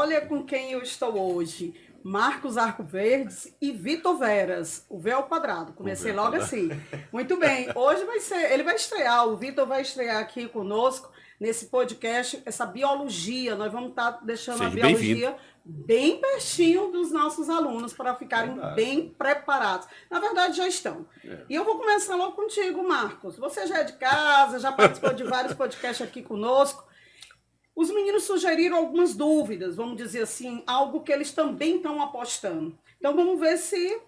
Olha com quem eu estou hoje. Marcos Arcoverdes e Vitor Veras, o V ao quadrado. Comecei logo assim. Muito bem. Hoje ele vai estrear, o Vitor vai estrear aqui conosco nesse podcast, essa biologia. Nós vamos estar deixando a Seja bem-vindo. biologia bem pertinho dos nossos alunos para ficarem bem preparados. Na verdade, já estão. E eu vou começar logo contigo, Marcos. Você já é de casa, já participou de vários podcasts aqui conosco. Os meninos sugeriram algumas dúvidas, vamos dizer assim, algo que eles também estão apostando. Então, vamos ver se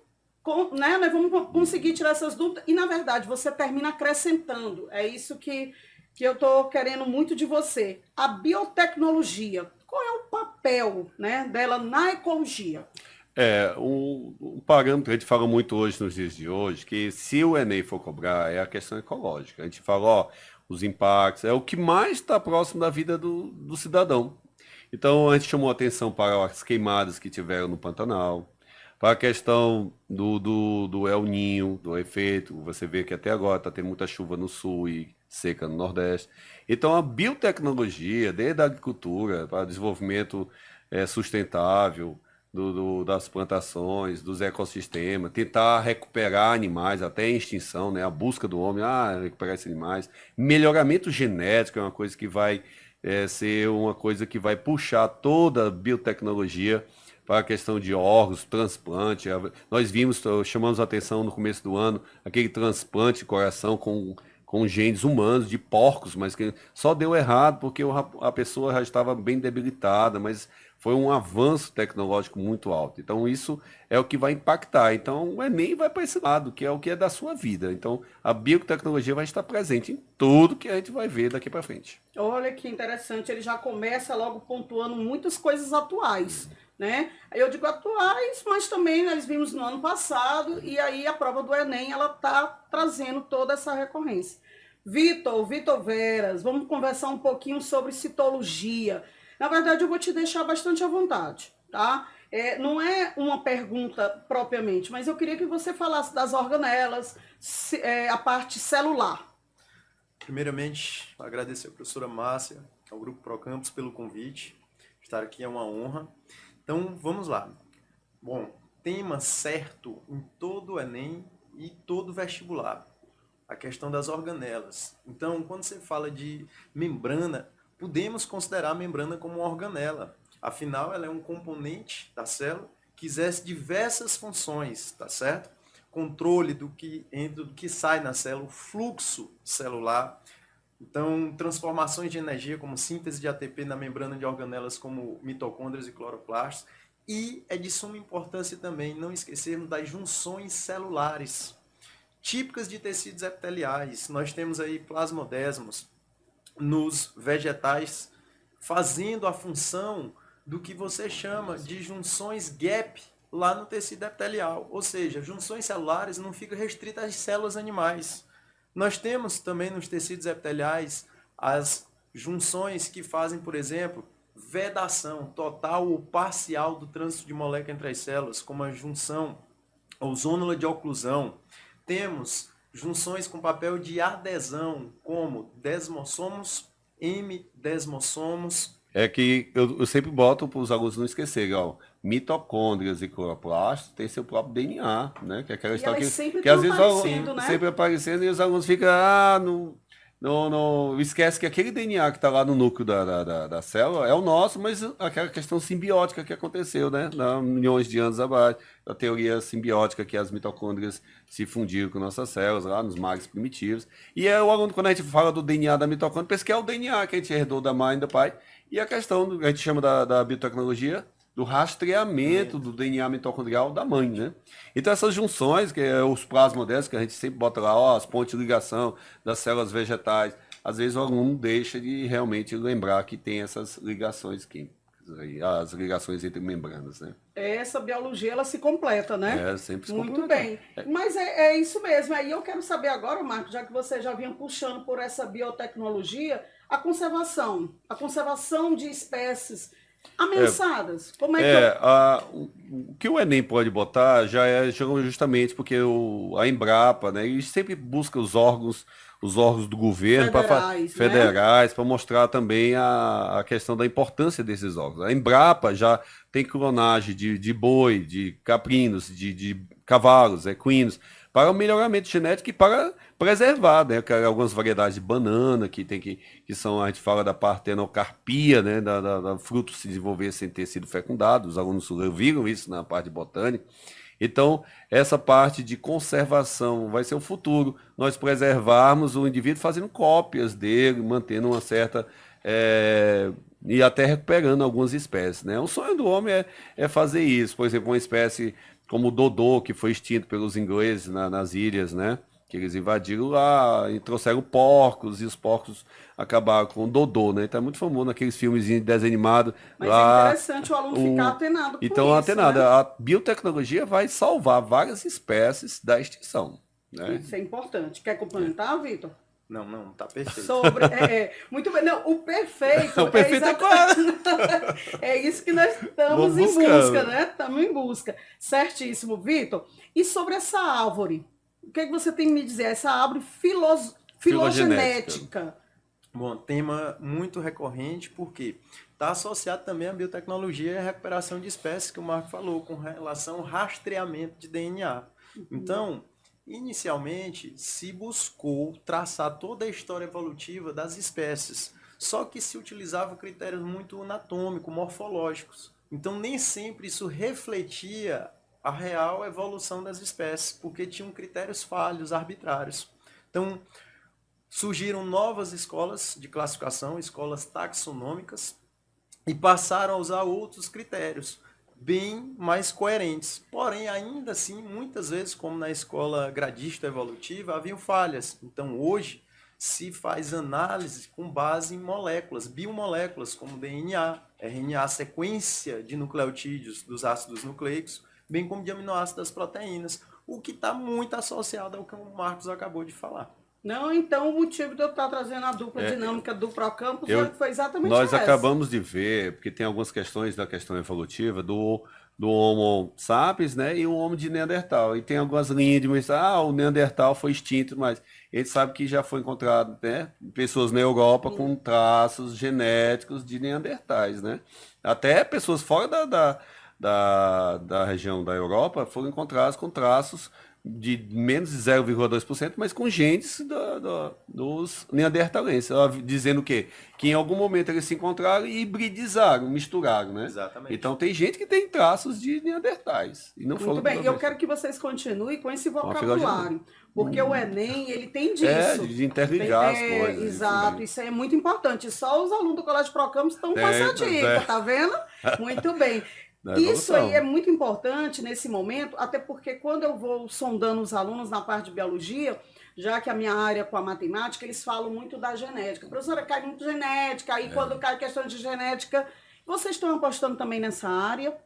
nós vamos conseguir tirar essas dúvidas. E, na verdade, você termina acrescentando. É isso que eu estou querendo muito de você. A biotecnologia, qual é o papel, né, dela na ecologia? Um parâmetro que a gente fala muito hoje, nos dias de hoje, que se o Enem for cobrar, é a questão ecológica. A gente fala, os impactos, é o que mais está próximo da vida do cidadão. Então, a gente chamou atenção para as queimadas que tiveram no Pantanal, para a questão do El Niño, do efeito. Você vê que até agora está tendo muita chuva no sul e seca no nordeste. Então, a biotecnologia, desde a agricultura para o desenvolvimento sustentável, das plantações, dos ecossistemas, tentar recuperar animais até em extinção, né? A busca do homem, recuperar esses animais. Melhoramento genético é uma coisa que vai ser uma coisa que vai puxar toda a biotecnologia para a questão de órgãos, transplante. Nós chamamos a atenção no começo do ano, aquele transplante de coração com genes humanos de porcos, mas que só deu errado porque a pessoa já estava bem debilitada, mas foi um avanço tecnológico muito alto. Então, isso é o que vai impactar. Então, o Enem vai para esse lado, que é o que é da sua vida. Então, a biotecnologia vai estar presente em tudo que a gente vai ver daqui para frente. Olha que interessante, ele já começa logo pontuando muitas coisas atuais, né? Eu digo atuais, mas também nós vimos no ano passado, e aí a prova do Enem, ela está trazendo toda essa recorrência. Vitor Veras, vamos conversar um pouquinho sobre citologia. Na verdade, eu vou te deixar bastante à vontade, tá? Não é uma pergunta propriamente, mas eu queria que você falasse das organelas, a parte celular. Primeiramente, agradecer a professora Márcia, ao Grupo Procampus pelo convite. Estar aqui é uma honra. Então, vamos lá. Bom, tema certo em todo o Enem e todo o vestibular. A questão das organelas. Então, quando você fala de membrana, podemos considerar a membrana como uma organela. Afinal, ela é um componente da célula que exerce diversas funções, tá certo? Controle do que entra, do que sai na célula, o fluxo celular. Então, transformações de energia, como síntese de ATP na membrana de organelas, como mitocôndrias e cloroplastos. E é de suma importância também não esquecermos das junções celulares, típicas de tecidos epiteliais. Nós temos aí plasmodesmos nos vegetais, fazendo a função do que você chama de junções gap lá no tecido epitelial. Ou seja, junções celulares não ficam restritas às células animais. Nós temos também nos tecidos epiteliais as junções que fazem, por exemplo, vedação total ou parcial do trânsito de molécula entre as células, como a junção ozônula de oclusão. Temos junções com papel de adesão, como desmossomos, M-desmossomos. É que eu sempre boto para os alunos não esquecerem, mitocôndrias e cloroplastos têm seu próprio DNA, né? Que é aquela história que às vezes né? sempre aparecendo e os alunos ficam, não, esquece que aquele DNA que está lá no núcleo da célula é o nosso, mas aquela questão simbiótica que aconteceu, né? Há milhões de anos abaixo, a teoria simbiótica que as mitocôndrias se fundiram com nossas células lá nos mares primitivos. E o aluno, quando a gente fala do DNA da mitocôndria, pensa que é o DNA que a gente herdou da mãe e do pai. E a questão, a gente chama da biotecnologia, do rastreamento do DNA mitocondrial da mãe, né? Então essas junções, que é os plasmodesmos, que a gente sempre bota lá, as pontes de ligação das células vegetais, às vezes o aluno deixa de realmente lembrar que tem essas ligações químicas, as ligações entre membranas, né? Essa biologia, ela se completa, né? Sempre se Muito completa. bem. Mas é isso mesmo. Aí eu quero saber agora, Marcos, já que você já vinha puxando por essa biotecnologia, a conservação de espécies ameaçadas. Como é que o que o Enem pode botar já é justamente porque a Embrapa, né, ele sempre busca os órgãos os órgãos do governo, federais, para mostrar também a questão da importância desses órgãos. A Embrapa já tem clonagem de boi, de caprinos, de cavalos, equinos, para o melhoramento genético e para preservar, né? Algumas variedades de banana que são, a gente fala da partenocarpia, né? Da fruto se desenvolver sem ter sido fecundado. Os alunos viram isso na parte botânica. Então, essa parte de conservação vai ser o futuro. Nós preservarmos o indivíduo fazendo cópias dele, mantendo uma certa... e até recuperando algumas espécies, né? O sonho do homem é fazer isso. Por exemplo, uma espécie como o dodô, que foi extinto pelos ingleses nas ilhas, né? Que eles invadiram lá e trouxeram porcos, e os porcos acabaram com o dodô, né? Então é muito famoso naqueles filmezinhos de desenho animado. Mas lá, é interessante o aluno ficar atenado com então, isso, atenado. né? A biotecnologia vai salvar várias espécies da extinção, né? Isso é importante. Quer complementar, Vitor? Não, tá perfeito. Muito bem. Não, o perfeito. O perfeito é claro. É isso que nós estamos em busca, né? Estamos em busca. Certíssimo, Vitor. E sobre essa árvore? O que você tem que me dizer? Essa árvore filogenética. Bom, tema muito recorrente, porque está associado também à biotecnologia e à recuperação de espécies, que o Marco falou, com relação ao rastreamento de DNA. Então, inicialmente, se buscou traçar toda a história evolutiva das espécies, só que se utilizavam critérios muito anatômicos, morfológicos. Então, nem sempre isso refletia a real evolução das espécies, porque tinham critérios falhos, arbitrários. Então, surgiram novas escolas de classificação, escolas taxonômicas, e passaram a usar outros critérios, bem mais coerentes. Porém, ainda assim, muitas vezes, como na escola gradista evolutiva, haviam falhas. Então, hoje, se faz análise com base em moléculas, biomoléculas, como DNA, RNA, sequência de nucleotídeos dos ácidos nucleicos, bem como de aminoácidos das proteínas, o que está muito associado ao que o Marcos acabou de falar. Não, então o motivo de eu estar trazendo a dupla dinâmica do Procampus foi exatamente nós essa. Acabamos de ver, porque tem algumas questões da questão evolutiva do Homo sapiens, né, e o Homo de Neandertal. E tem algumas linhas de o Neandertal foi extinto, mas a gente sabe que já foi encontrado, né, pessoas na Europa com traços genéticos de Neandertais, né? Até pessoas fora da região da Europa foram encontradas com traços de menos de 0,2%, mas com genes dos neandertalenses, dizendo o quê? Que em algum momento eles se encontraram e hibridizaram, misturaram, né? Exatamente. Então tem gente que tem traços de neandertais. E não Muito bem, eu quero que vocês continuem com esse vocabulário, porque o Enem, ele tem disso. De interligar as coisas. Exato, isso é muito importante. Só os alunos do Colégio Procampus estão com essa dica, tá vendo? Muito bem. Isso aí é muito importante nesse momento, até porque quando eu vou sondando os alunos na parte de biologia, já que a minha área com a matemática, eles falam muito da genética. A professora, cai muito genética, aí quando cai questão de genética, vocês estão apostando também nessa área?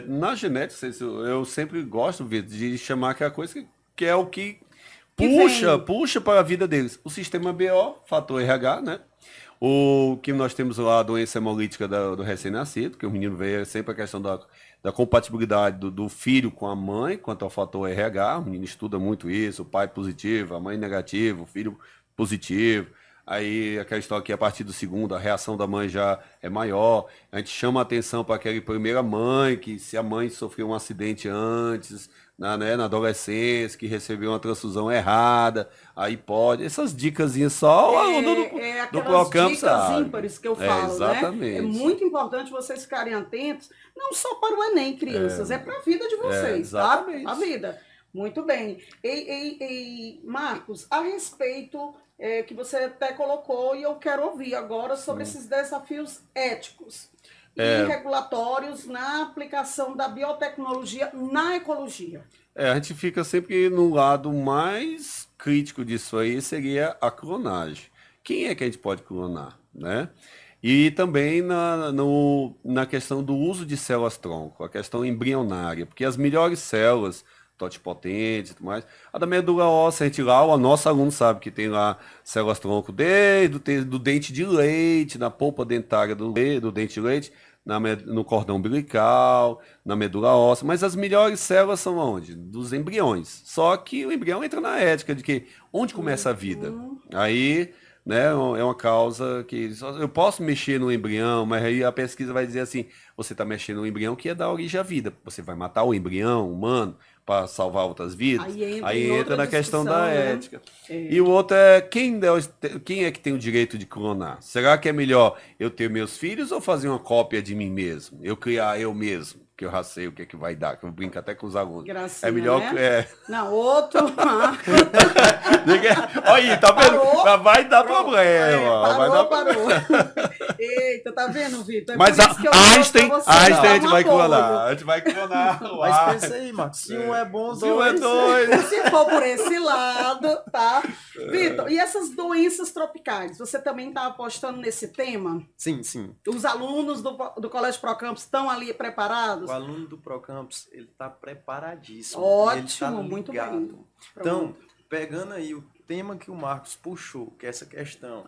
Na genética, eu sempre gosto de chamar aquela coisa que é o que puxa para a vida deles. O sistema BO, fator RH, né? O que nós temos lá, a doença hemolítica do recém-nascido, que o menino veio sempre a questão da compatibilidade do filho com a mãe, quanto ao fator RH, o menino estuda muito isso, o pai positivo, a mãe negativo, o filho positivo. Aí aquela história que a partir do segundo a reação da mãe já é maior. A gente chama a atenção para aquela primeira mãe, que se a mãe sofreu um acidente antes, na adolescência, que recebeu uma transfusão errada, aí pode. Essas dicasinhas só o aluno do Procampus sabe. Ímpares que eu falo, exatamente. Né? É muito importante vocês ficarem atentos, não só para o Enem, crianças, é para a vida de vocês, tá? A vida. Muito bem. Marcos, a respeito que você até colocou, e eu quero ouvir agora sobre esses desafios éticos e regulatórios na aplicação da biotecnologia na ecologia. A gente fica sempre no lado mais crítico disso aí, seria a clonagem. Quem é que a gente pode clonar, né? E também na questão do uso de células-tronco, a questão embrionária, porque as melhores células totipotentes e tudo mais. A da medula óssea, a gente lá, o nosso aluno sabe que tem lá células-tronco desde do dente de leite, na polpa dentária do dente de leite, no cordão umbilical, na medula óssea, mas as melhores células são onde? Dos embriões. Só que o embrião entra na ética de que onde começa a vida? Aí, né, é uma causa que eu posso mexer no embrião, mas aí a pesquisa vai dizer assim, você está mexendo no embrião que ia dar origem à vida. Você vai matar o embrião humano para salvar outras vidas? Aí entra na questão da ética. E o outro é quem é que tem o direito de clonar? Será que é melhor eu ter meus filhos ou fazer uma cópia de mim mesmo? Eu criar eu mesmo? Que eu já sei o que é que vai dar, que eu brinco até com os alunos. Gracinha, é melhor né? que. É. Não, outro. Olha aí, tá vendo? Parou, vai dar problema. Vai dar parou. Eita, tá vendo, Vitor? Mas Einstein a gente vai clonar. A gente vai clonar. Mas pensa aí, Marcos. Se um é bom, se um é dois. Se for por esse lado, tá? Vitor, e essas doenças tropicais? Você também tá apostando nesse tema? Sim, sim. Os alunos do Colégio Procampus estão ali preparados? O aluno do Procampus, ele está preparadíssimo. Ótimo, ele tá muito bem. Então, pegando aí o tema que o Marcos puxou, que é essa questão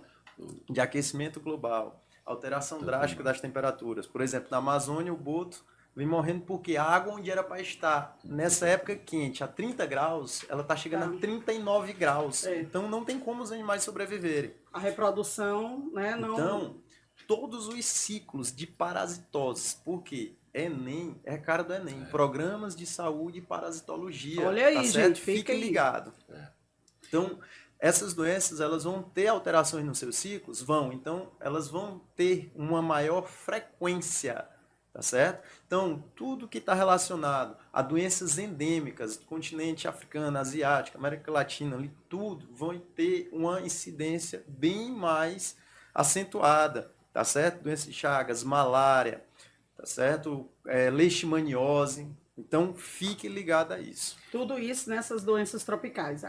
de aquecimento global, alteração drástica das temperaturas. Por exemplo, na Amazônia, o boto vem morrendo porque a água onde era para estar nessa época quente, a 30 graus, ela está chegando a 39 graus. Então, não tem como os animais sobreviverem. A reprodução, né? Não... Então, todos os ciclos de parasitoses, porque Enem, é cara do Enem, Programas de Saúde e Parasitologia. Olha aí, tá gente, fique aí ligado. Então, essas doenças, elas vão ter alterações nos seus ciclos? Vão. Então, elas vão ter uma maior frequência, tá certo? Então, tudo que está relacionado a doenças endêmicas do continente africano, asiático, América Latina, ali, tudo vão ter uma incidência bem mais acentuada, tá certo? Doença de Chagas, malária, tá certo? Leishmaniose. Então, fique ligado a isso. Tudo isso nessas doenças tropicais.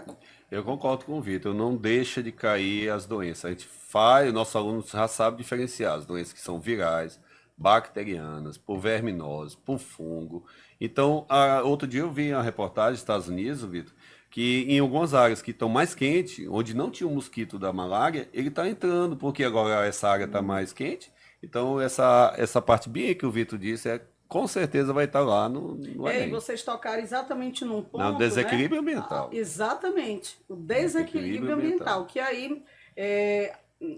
Eu concordo com o Vitor. Não deixa de cair as doenças. A gente faz, o nosso aluno já sabe diferenciar as doenças que são virais, bacterianas, por verminose, por fungo. Então, outro dia eu vi uma reportagem dos Estados Unidos, Vitor, que em algumas áreas que estão mais quentes, onde não tinha o mosquito da malária, ele está entrando, porque agora essa área está mais quente. Então, essa parte bem que o Vitor disse, com certeza vai estar lá no Enem. E vocês tocaram exatamente num ponto, no desequilíbrio ambiental. Exatamente, o desequilíbrio ambiental. Que aí,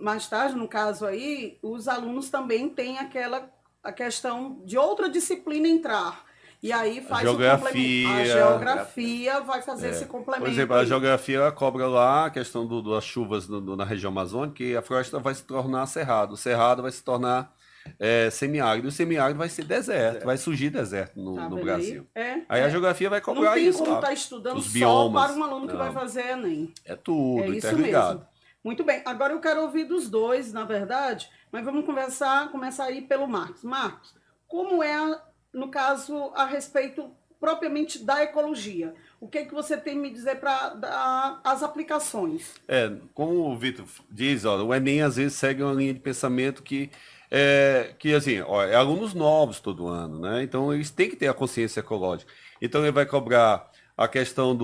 mais tarde, no caso aí, os alunos também têm a questão de outra disciplina entrar. E aí faz o complemento. A geografia vai fazer esse complemento. Por exemplo, a geografia cobra lá a questão das chuvas na região amazônica, e a floresta vai se tornar cerrado. O cerrado vai se tornar semiárido. O semiárido vai ser deserto, vai surgir deserto no Brasil. Aí a geografia vai cobrar isso. Não tem como estar estudando os só biomas, para um aluno que vai fazer Enem. É tudo, isso interligado. Mesmo. Muito bem. Agora eu quero ouvir dos dois, na verdade, mas vamos começar aí pelo Marcos. Marcos, como no caso, a respeito propriamente da ecologia? O que você tem me dizer para dar as aplicações? Como o Vitor diz, o Enem às vezes segue uma linha de pensamento que assim, é alunos novos todo ano, né? Então eles têm que ter a consciência ecológica. Então ele vai cobrar a questão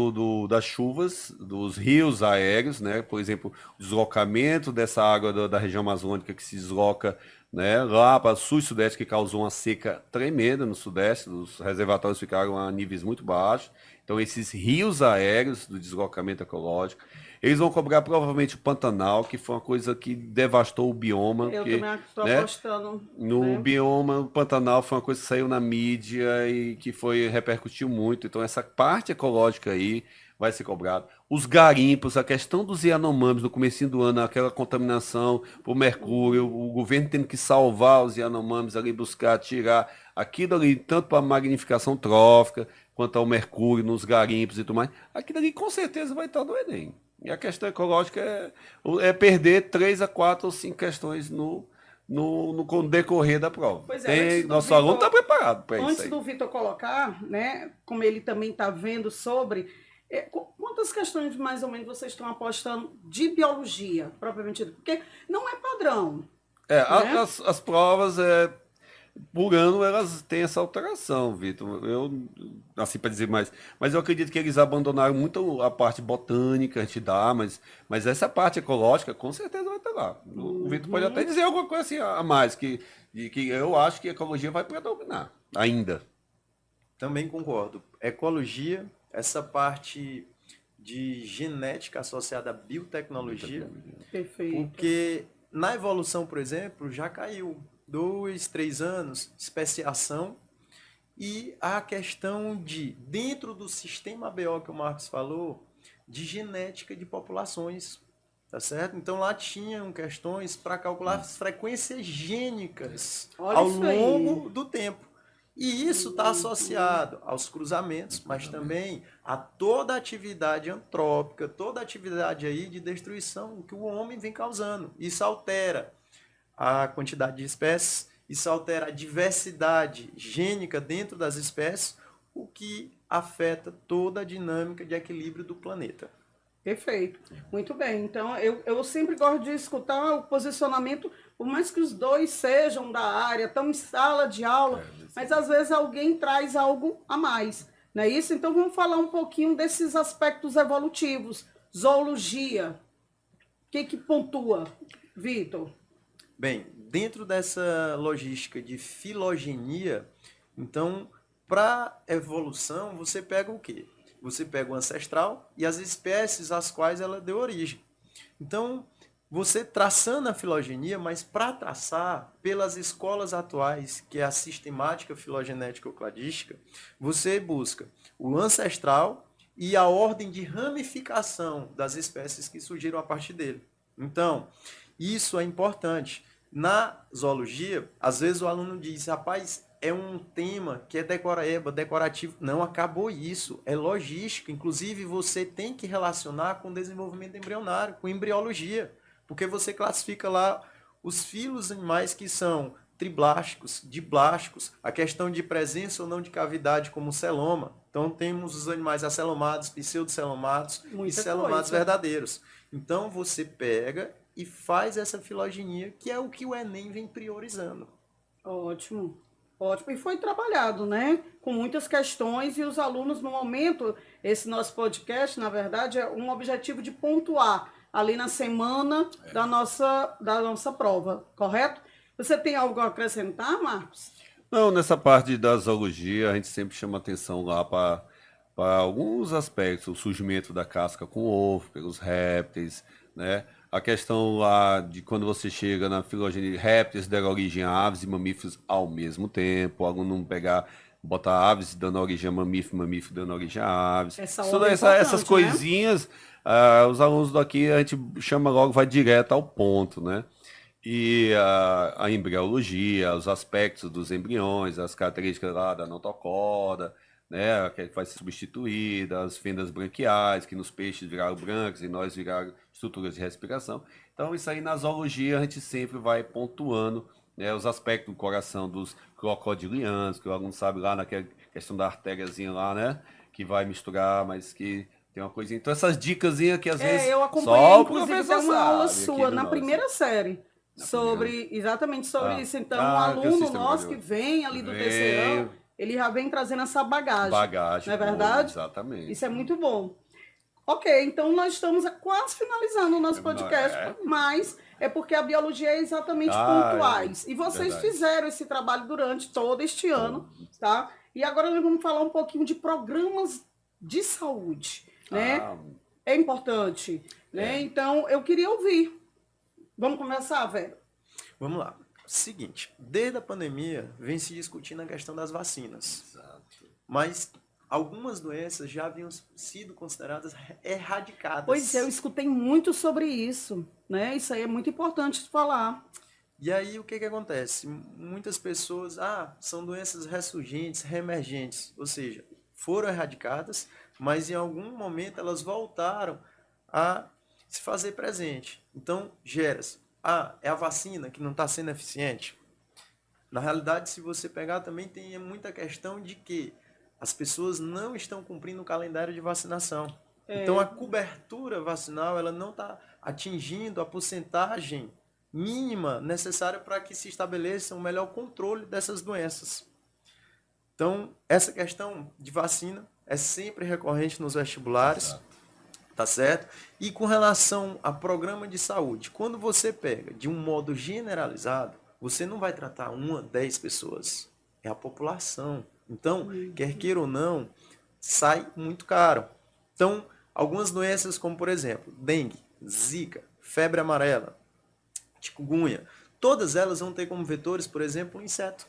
das chuvas, dos rios aéreos, né? Por exemplo, o deslocamento dessa água da região amazônica que se desloca, né, lá para o sul e sudeste, que causou uma seca tremenda no sudeste, os reservatórios ficaram a níveis muito baixos. Então esses rios aéreos do deslocamento ecológico, eles vão cobrar provavelmente o Pantanal, que foi uma coisa que devastou o bioma. Eu também estou apostando. No bioma, o Pantanal foi uma coisa que saiu na mídia e que repercutiu muito. Então essa parte ecológica aí vai ser cobrada. Os garimpos, a questão dos Yanomamis no comecinho do ano, aquela contaminação por mercúrio, o governo tendo que salvar os Yanomamis ali, buscar, tirar aquilo ali, tanto para a magnificação trófica, quanto ao mercúrio nos garimpos e tudo mais. Aquilo ali com certeza vai estar no Enem. E a questão ecológica é perder 3 a 4 ou 5 questões no decorrer da prova. Pois é, nosso aluno está preparado para isso. Antes do Vitor colocar, né, como ele também está vendo sobre, quantas questões mais ou menos vocês estão apostando de biologia, propriamente dito? Porque não é padrão. As provas por ano elas têm essa alteração, Vitor. Eu, assim para dizer mais, mas eu acredito que eles abandonaram muito a parte botânica, a gente dá, mas essa parte ecológica com certeza vai estar lá. O Vitor pode até dizer alguma coisa assim a mais, que eu acho que a ecologia vai predominar ainda. Também concordo. Ecologia, essa parte de genética associada à biotecnologia, Perfeito. porque na evolução, por exemplo, já caiu 2, 3 anos, especiação, e a questão de, dentro do sistema ABO que o Marcos falou, de genética de populações, tá certo? Então lá tinham questões para calcular as frequências gênicas Olha ao isso aí. longo do tempo. E isso está associado aos cruzamentos, mas também a toda a atividade antrópica, toda a atividade aí de destruição que o homem vem causando. Isso altera a quantidade de espécies, isso altera a diversidade gênica dentro das espécies, o que afeta toda a dinâmica de equilíbrio do planeta. Perfeito. Muito bem. Então, eu sempre gosto de escutar o posicionamento, por mais que os dois sejam da área, estão em sala de aula, mas às vezes alguém traz algo a mais. Não é isso? Então, vamos falar um pouquinho desses aspectos evolutivos. Zoologia. O que pontua, Vitor? Bem, dentro dessa logística de filogenia, então, para evolução, você pega o quê? Você pega o ancestral e as espécies às quais ela deu origem. Então, você traçando a filogenia, mas para traçar pelas escolas atuais, que é a sistemática filogenética cladística, você busca o ancestral e a ordem de ramificação das espécies que surgiram a partir dele. Então, isso é importante. Na zoologia, às vezes o aluno diz, rapaz, é um tema que é decorativo. Não, acabou isso. É logística. Inclusive, você tem que relacionar com o desenvolvimento embrionário, com embriologia. Porque você classifica lá os filos animais que são triblásticos, diblásticos, a questão de presença ou não de cavidade como celoma. Então, temos os animais acelomados, pseudocelomados e celomados verdadeiros. Então, você pega e faz essa filogenia, que é o que o Enem vem priorizando. Ótimo. Ótimo. E foi trabalhado, né? Com muitas questões e os alunos, no momento, esse nosso podcast, na verdade, é um objetivo de pontuar ali na semana da nossa prova, correto? Você tem algo a acrescentar, Marcos? Não, nessa parte da zoologia, a gente sempre chama atenção lá para alguns aspectos, o surgimento da casca com ovo, pelos répteis, né? A questão lá de quando você chega na filogenia, répteis deram origem a aves e mamíferos ao mesmo tempo, o aluno não pegar, botar aves dando origem a mamífero, mamífero dando origem a aves. Essas coisinhas, né? Os alunos daqui a gente chama logo, vai direto ao ponto, né? E a embriologia, os aspectos dos embriões, as características lá da notocorda, né, que vai ser substituída, as fendas branquiais, que nos peixes viraram brancas e nós viraram estruturas de respiração. Então, isso aí na zoologia a gente sempre vai pontuando, né, os aspectos do coração dos crocodilianos, que o aluno sabe lá naquela questão da artériazinha lá, né, que vai misturar, mas que tem uma coisinha. Então, essas dicasinhas que às vezes eu acompanhei, só o inclusive, professor tem uma aula sabe sua aqui na no primeira série. Exatamente sobre isso. Então, um aluno nosso que vem ali do terceirão, ele já vem trazendo essa bagagem. Não é verdade? Boa, exatamente. Isso é muito bom. Ok, então nós estamos quase finalizando o nosso podcast, mas é porque a biologia é exatamente pontuais. E vocês fizeram esse trabalho durante todo este ano, tá? E agora nós vamos falar um pouquinho de programas de saúde, né? É importante, né? Então, eu queria ouvir. Vamos começar, velho? Vamos lá. Seguinte, desde a pandemia vem se discutindo a questão das vacinas. Exato. Mas algumas doenças já haviam sido consideradas erradicadas. Pois é, eu escutei muito sobre isso, né? Isso aí é muito importante de falar. E aí o que acontece? Muitas pessoas, são doenças ressurgentes, reemergentes, ou seja, foram erradicadas, mas em algum momento elas voltaram a se fazer presente. Então, gera-se. É a vacina que não está sendo eficiente? Na realidade, se você pegar, também tem muita questão de que as pessoas não estão cumprindo o calendário de vacinação. Então, a cobertura vacinal ela não está atingindo a porcentagem mínima necessária para que se estabeleça um melhor controle dessas doenças. Então, essa questão de vacina é sempre recorrente nos vestibulares. Exato. Tá certo? E com relação a programa de saúde, quando você pega de um modo generalizado, você não vai tratar 10 pessoas. É a população. Então, quer queira ou não, sai muito caro. Então, algumas doenças como, por exemplo, dengue, zika, febre amarela, chikungunya, todas elas vão ter como vetores, por exemplo, um inseto.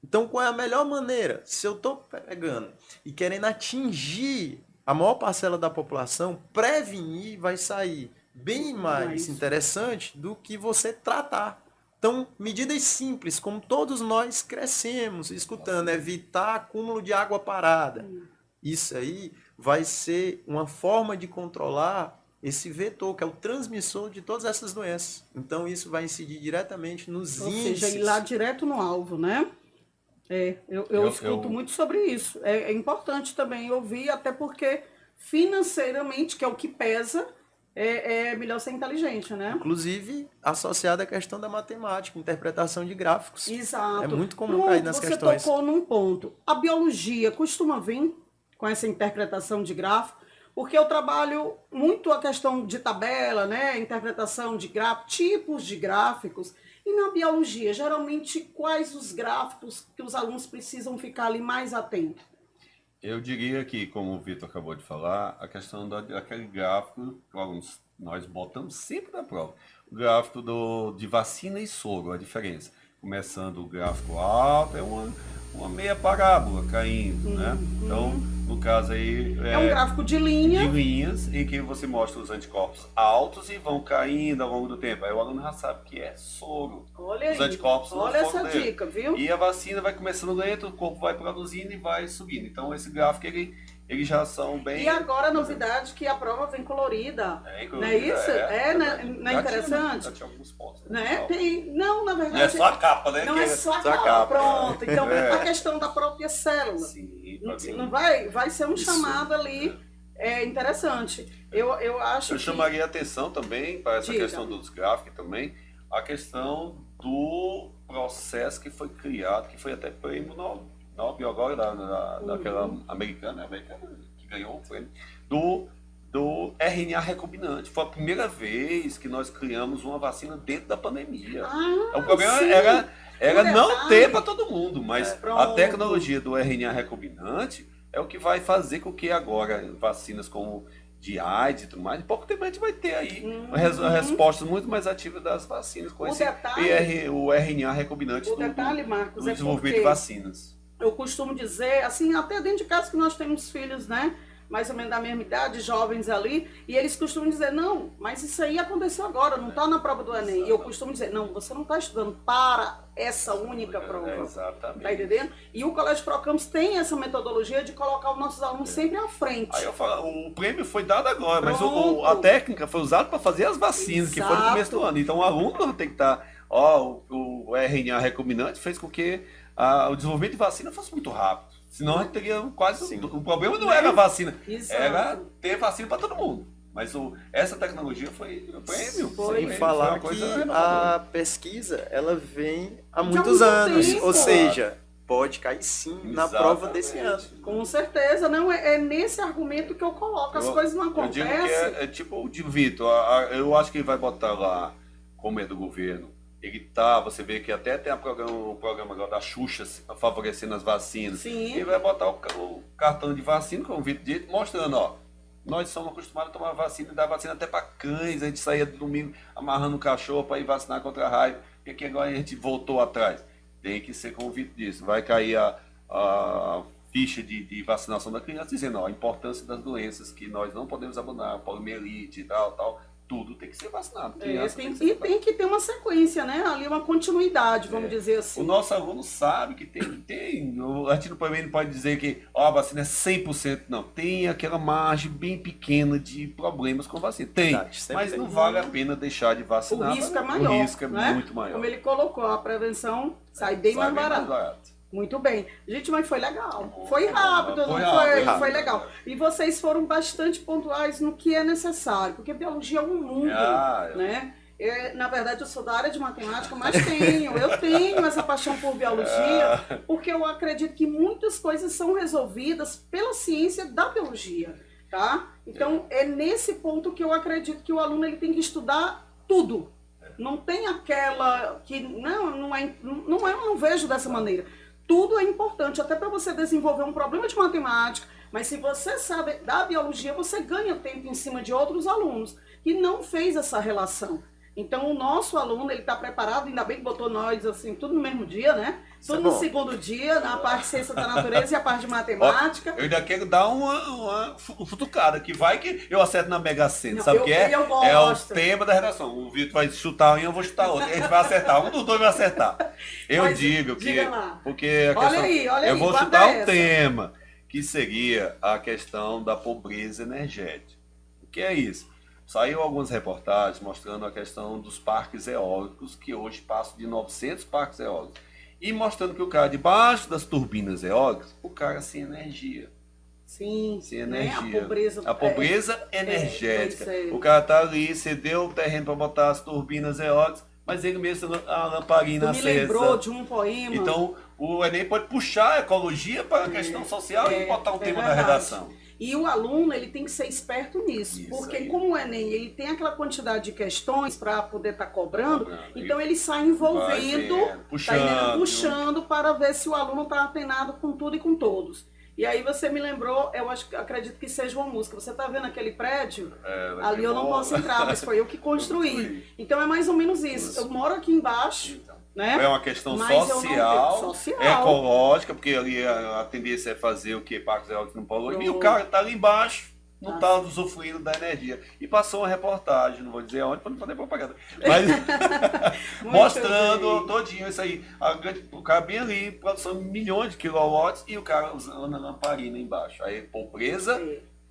Então, qual é a melhor maneira? Se eu estou pegando e querendo atingir a maior parcela da população, prevenir vai sair bem mais interessante do que você tratar. Então, medidas simples, como todos nós crescemos escutando, evitar acúmulo de água parada. Isso aí vai ser uma forma de controlar esse vetor, que é o transmissor de todas essas doenças. Então, isso vai incidir diretamente nos índices. Ou seja, ir lá direto no alvo, né? Eu escuto muito sobre isso. É importante também ouvir, até porque financeiramente, que é o que pesa, é melhor ser inteligente, né? Inclusive, associada à questão da matemática, interpretação de gráficos. Exato. É muito comum cair nas questões. Você tocou num ponto. A biologia costuma vir com essa interpretação de gráfico, porque eu trabalho muito a questão de tabela, né? Interpretação de gráficos, tipos de gráficos. E na biologia, geralmente, quais os gráficos que os alunos precisam ficar ali mais atentos? Eu diria que, como o Vitor acabou de falar, a questão daquele gráfico que nós botamos sempre na prova. O gráfico de vacina e soro, a diferença. Começando o gráfico alto, é uma meia parábola caindo, né? Então, no caso aí... É um gráfico de linha. De linhas, em que você mostra os anticorpos altos e vão caindo ao longo do tempo. Aí o aluno já sabe que é soro. Olha aí, os anticorpos olha essa dica, viu? E a vacina vai começando lento, o corpo vai produzindo e vai subindo. Então, esse gráfico, eles já são bem... E agora a novidade que a prova vem colorida. Não é isso? Não é interessante? Já tinha alguns pontos. Né? Não, na verdade... Não é só a capa, né? Não é só a capa, pronto. Então, a questão da própria célula. Sim, não vai ser um chamado ali interessante. Eu acho Eu chamaria a atenção também, para essa Diga. questão dos gráficos também, a questão do processo que foi criado, que foi até prêmio Nobel agora, daquela americana que ganhou o prêmio, do RNA recombinante. Foi a primeira vez que nós criamos uma vacina dentro da pandemia. O problema sim. era não ter para todo mundo, mas a pronto. tecnologia do RNA recombinante é o que vai fazer com que agora vacinas como de AIDS e tudo mais, em pouco tempo a gente vai ter aí respostas muito mais ativas das vacinas com o RNA recombinante o detalhe, Marcos, do é desenvolvimento porque de vacinas. eu costumo dizer, assim, até dentro de casa que nós temos filhos, né? Mais ou menos da mesma idade, jovens ali, e eles costumam dizer, não, mas isso aí aconteceu agora, não está na prova do Enem. E eu costumo dizer, não, você não está estudando para essa única prova. Exatamente. Tá entendendo? E o Colégio Procampus tem essa metodologia de colocar os nossos alunos sempre à frente. Aí eu falo, o prêmio foi dado agora, mas Pronto. a técnica foi usada para fazer as vacinas, que foi no começo do ano. Então o aluno tem que estar, o RNA recombinante fez com que o desenvolvimento de vacina fosse muito rápido. Senão a gente teria quase... O problema não era a vacina, era ter vacina para todo mundo. Mas essa tecnologia foi o prêmio. Sem falar que a pesquisa, ela vem há De muitos há muito anos. tempo. Ou seja, pode cair sim na prova desse ano. Com certeza, não é nesse argumento que eu coloco. As coisas não Eu digo que acontecem. é tipo o de Vitor. Eu acho que ele vai botar lá, como é do governo, você vê que até tem o programa agora da Xuxa favorecendo as vacinas. Sim. Ele vai botar o cartão de vacina, como o Vitor disse, mostrando, nós somos acostumados a tomar vacina e dar vacina até para cães. A gente saía do domingo amarrando o cachorro para ir vacinar contra a raiva. E aqui agora a gente voltou atrás. Tem que ser como o Vitor disse. Vai cair a ficha de vacinação da criança, dizendo a importância das doenças que nós não podemos abandonar, poliomielite e tal. Tudo tem que ser vacinado. Tem que ter uma sequência, né? Ali uma continuidade, vamos dizer assim. O nosso aluno sabe que tem. A gente não pode dizer que a vacina é 100%. Não, tem aquela margem bem pequena de problemas com a vacina. Tem, mas não vale a pena deixar de vacinar. O risco é maior. O risco é né? muito maior. Como ele colocou, a prevenção sai bem mais barato. Muito bem. Gente, mas foi legal. Foi rápido, foi legal. E vocês foram bastante pontuais no que é necessário, porque biologia é um mundo, né? Na verdade, eu sou da área de matemática, mas eu tenho essa paixão por biologia, porque eu acredito que muitas coisas são resolvidas pela ciência da biologia, tá? Então, é nesse ponto que eu acredito que o aluno ele tem que estudar tudo. Não tem aquela que não vejo dessa maneira. Tudo é importante, até para você desenvolver um problema de matemática, mas se você sabe da biologia, você ganha tempo em cima de outros alunos que não fez essa relação. Então, o nosso aluno, ele está preparado, ainda bem que botou nós, assim, tudo no mesmo dia, né? Tudo no segundo dia, na parte de ciência da natureza e a parte de matemática. Eu ainda quero dar uma futucada, que vai que eu acerto na Mega Sena, sabe o que é? Eu É o gosto. tema da redação. O Vitor vai chutar um e eu vou chutar outro. E a gente vai acertar, um dos dois vai acertar. Eu Mas, digo que... diga lá. Porque a Olha questão, aí, eu vou guarda chutar um essa. tema, que seria a questão da pobreza energética. O que é isso? Saiu algumas reportagens mostrando a questão dos parques eólicos, que hoje passam de 900 parques eólicos. E mostrando que o cara, debaixo das turbinas eólicas, o cara sem energia. Sim, Sem né? energia. A pobreza Energética. é. O cara tá ali, cedeu o terreno para botar as turbinas eólicas, mas ele mesmo a lamparina Tu me acesa. lembrou de um poema. Então, o Enem pode puxar a ecologia para a questão social e botar um tema da verdade. redação. E o aluno ele tem que ser esperto nisso, Isso porque aí. como o Enem ele tem aquela quantidade de questões para poder estar cobrando, Cobrando. então ele sai envolvendo, Vai vendo, puxando para ver se o aluno está atenado com tudo e com todos. E aí você me lembrou, acredito que seja uma música. Você está vendo aquele prédio? Ali eu não posso entrar, mas foi eu que construí. Então é mais ou menos isso. Eu moro aqui embaixo. Né? É uma questão Mas social, ecológica, porque ali a tendência é fazer o que? Parques eólicos não poluem. E o cara está ali embaixo, não está usufruindo da energia. E passou uma reportagem, não vou dizer aonde, para não fazer propaganda, mas mostrando todinho isso aí. O cara bem ali, produção de milhões de quilowatts e o cara usando a lamparina embaixo. Aí, pobreza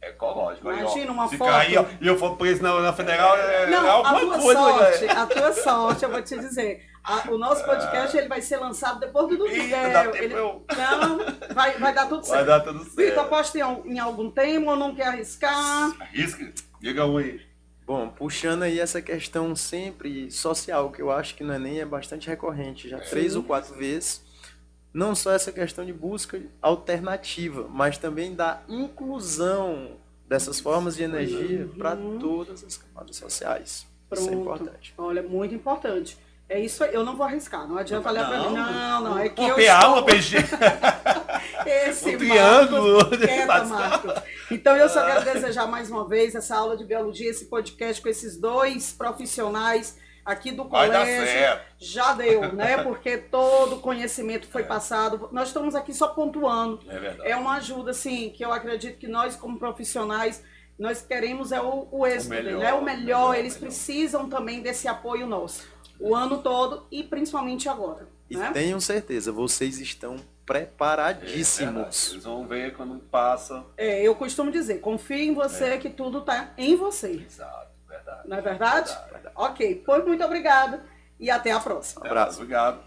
ecológica. Imagina aí, ó, uma se foto. cair, ó, e eu for preso na federal, não, alguma coisa. A tua sorte, eu vou te dizer. O nosso podcast ele vai ser lançado depois do domingo. Não, vai dar tudo certo. Vai dar tudo certo. Vitor, aposta em algum tema ou não quer arriscar? Arrisca, diga um aí. Bom, puxando aí essa questão sempre social, que eu acho que no Enem é bastante recorrente, já 3 ou 4 vezes. Não só essa questão de busca alternativa, mas também da inclusão dessas formas de energia para todas as camadas sociais. Pronto. Isso é importante. Olha, muito importante. É isso aí, eu não vou arriscar, não adianta olhar para mim. Não, é que eu uma PG. Esse triângulo. Marcos. Então eu só quero desejar mais uma vez essa aula de biologia, esse podcast com esses dois profissionais aqui do colégio. Já deu, né? Porque todo o conhecimento foi passado. Nós estamos aqui só pontuando. É verdade. É uma ajuda, assim, que eu acredito que nós, como profissionais, nós queremos o êxito, né? O melhor. Eles precisam também desse apoio nosso. O ano todo e principalmente agora. E né? tenham certeza, vocês estão preparadíssimos. Eles vão ver quando passa. Eu costumo dizer, confie em você que tudo está em você. Exato, verdade. Não é verdade? Ok, pois muito obrigada e até a próxima. Um abraço, obrigado.